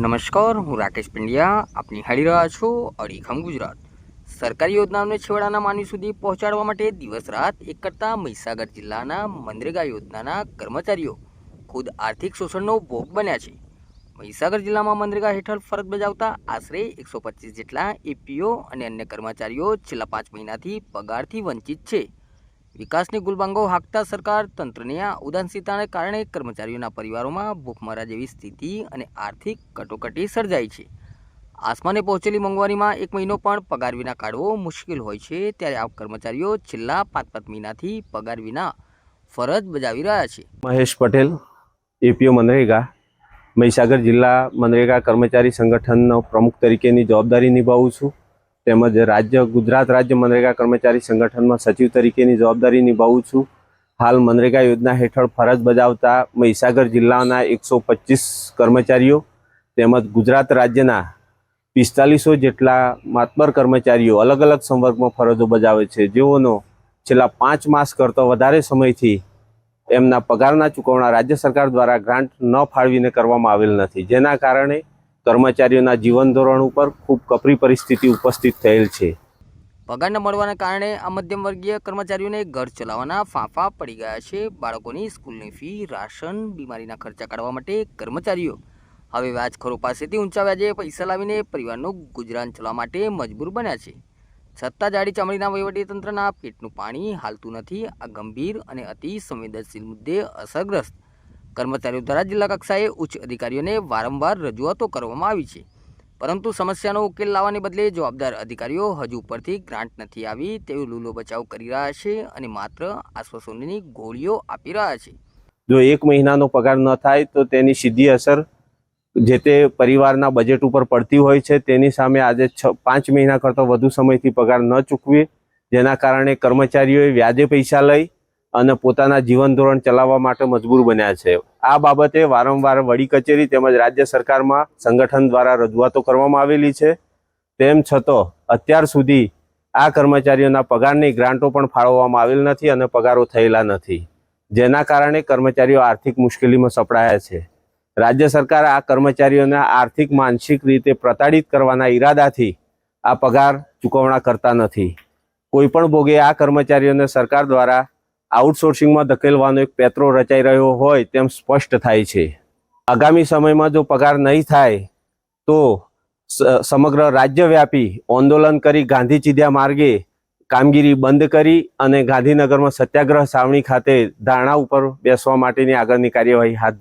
નમસ્કાર, હું રાકેશ પંડ્યા. આપ નિહાળી રહ્યા છો અડીખમ ગુજરાત. સરકારી યોજનાઓને છેવાડાના માનવી સુધી પહોંચાડવા માટે દિવસ રાત એક કરતા મહીસાગર જિલ્લાના મનરેગા યોજનાના કર્મચારીઓ ખુદ આર્થિક શોષણનો ભોગ બન્યા છે. મહીસાગર જિલ્લામાં મનરેગા હેઠળ ફરજ બજાવતા આશરે 125 જેટલા એપીઓ અને અન્ય કર્મચારીઓ છેલ્લા 5 મહિનાથી પગારથી વંચિત છે. વિકાસની ગુલબાંગો હાંકતા સરકાર તંત્રની આ ઉદાસીનતાને કારણે કર્મચારીઓના પરિવારોમાં ભૂખમરા જેવી સ્થિતિ અને આર્થિક કટોકટી સર્જાઈ છે. આસમાને પહોંચેલી મોંઘવારીમાં એક મહિનો પણ પગાર વિના કાઢવો મુશ્કેલ હોય છે, ત્યારે આ કર્મચારીઓ છેલ્લા 5 મહિનાથી પગાર વિના ફરજ બજાવી રહ્યા છે. મહેશ પટેલ, એપીઓ મનરેગા, મહીસાગર જિલ્લા મનરેગા કર્મચારી સંગઠનનો પ્રમુખ તરીકેની જવાબદારી નિભાવું છું. તેમજ ગુજરાત રાજ્ય મનરેગા કર્મચારી સંગઠનમાં સચિવ તરીકેની જવાબદારી નિભાવું છું. હાલ મનરેગા યોજના હેઠળ ફરજ બજાવતા મહીસાગર જિલ્લાના 125 કર્મચારીઓ તેમજ ગુજરાત રાજ્યના 4500 જેટલા માતબર કર્મચારીઓ અલગ અલગ સંવર્ગમાં ફરજો બજાવે છે, જેઓનો છેલ્લા 5 માસ કરતાં વધારે સમયથી એમના પગારના ચૂકવણા રાજ્ય સરકાર દ્વારા ગ્રાન્ટ ન ફાળવીને કરવામાં આવેલ નથી, જેના કારણે કર્મચારીઓના જીવન ધોરણ ઉપર ખૂબ કપરી પરિસ્થિતિ ઉપસ્થિત થયેલ છે. પગાર ન મળવાના કારણે આ મધ્યમ વર્ગીય કર્મચારીઓને ઘર ચલાવવાના ફાંફા પડી ગયા છે. બાળકોની સ્કૂલની ફી, રાશન, બીમારીના ખર્ચા કાઢવા માટે કર્મચારીઓ હવે વ્યાજખોરો પાસેથી ઊંચા વ્યાજે પૈસા લાવીને પરિવારનું ગુજરાન ચલાવવા માટે મજબૂર બન્યા છે. છતાં જાડી ચામડીના વહીવટીતંત્રના પેટનું પાણી હાલતું નથી. આ ગંભીર અને અતિ સંવેદનશીલ મુદ્દે અસરગ્રસ્ત કર્મચારીઓ દ્વારા જિલ્લા કક્ષાએ ઉચ્ચ અધિકારીઓને વારંવાર રજૂઆતો કરવામાં આવી છે, પરંતુ સમસ્યાનો ઉકેલ લાવવાને બદલે જવાબદાર અધિકારીઓ હજુ ઉપરથી ગ્રાન્ટ નથી આવી તેવું લૂલો બચાવ કરી રહ્યા છે અને માત્ર આશ્વાસનોની ગોળીઓ આપી રહ્યા છે. જો 1 મહિનાનો પગાર ન થાય તો તેની સીધી અસર જે તે પરિવારના બજેટ ઉપર પડતી હોય છે. તેની સામે આજે 5 મહિના કરતાં વધુ સમયથી પગાર ન ચૂકવી, જેના કારણે કર્મચારીઓએ વ્યાજે પૈસા લઈ અને પોતાના જીવન ધોરણ ચલાવવા માટે મજબૂર બન્યા છે. આ બાબતે વારંવાર વડી કચેરી તેમજ રાજ્ય સરકારમાં સંગઠન દ્વારા રજૂઆતો કરવામાં આવેલી છે. તેમ છતાં અત્યાર સુધી આ કર્મચારીઓના પગારની ગ્રાન્ટો પણ ફાળવવામાં આવેલ નથી અને પગારો થયેલા નથી, જેના કારણે કર્મચારીઓ આર્થિક મુશ્કેલીમાં સપડાયા છે. રાજ્ય સરકાર આ કર્મચારીઓને આર્થિક માનસિક રીતે પ્રતાડિત કરવાના ઈરાદાથી આ પગાર ચૂકવણા કરતા નથી. કોઈપણ ભોગે આ કર્મચારીઓને સરકાર દ્વારા આઉટસોર્સિંગમાં ધકેલવાનો એક પેત્રો રચાઈ રહ્યો હોય તેમ સ્પષ્ટ થાય છે. આગામી સમયમાં જો પગાર નહીં થાય તો સમગ્ર રાજ્યવ્યાપી આંદોલન કરી ગાંધી ચીધ્યા માર્ગે કામગીરી બંધ કરી અને ગાંધીનગરમાં સત્યાગ્રહ છાવણી ખાતે ધરણા ઉપર બેસવા માટેની આગળની કાર્યવાહી હાથ ધરવામાં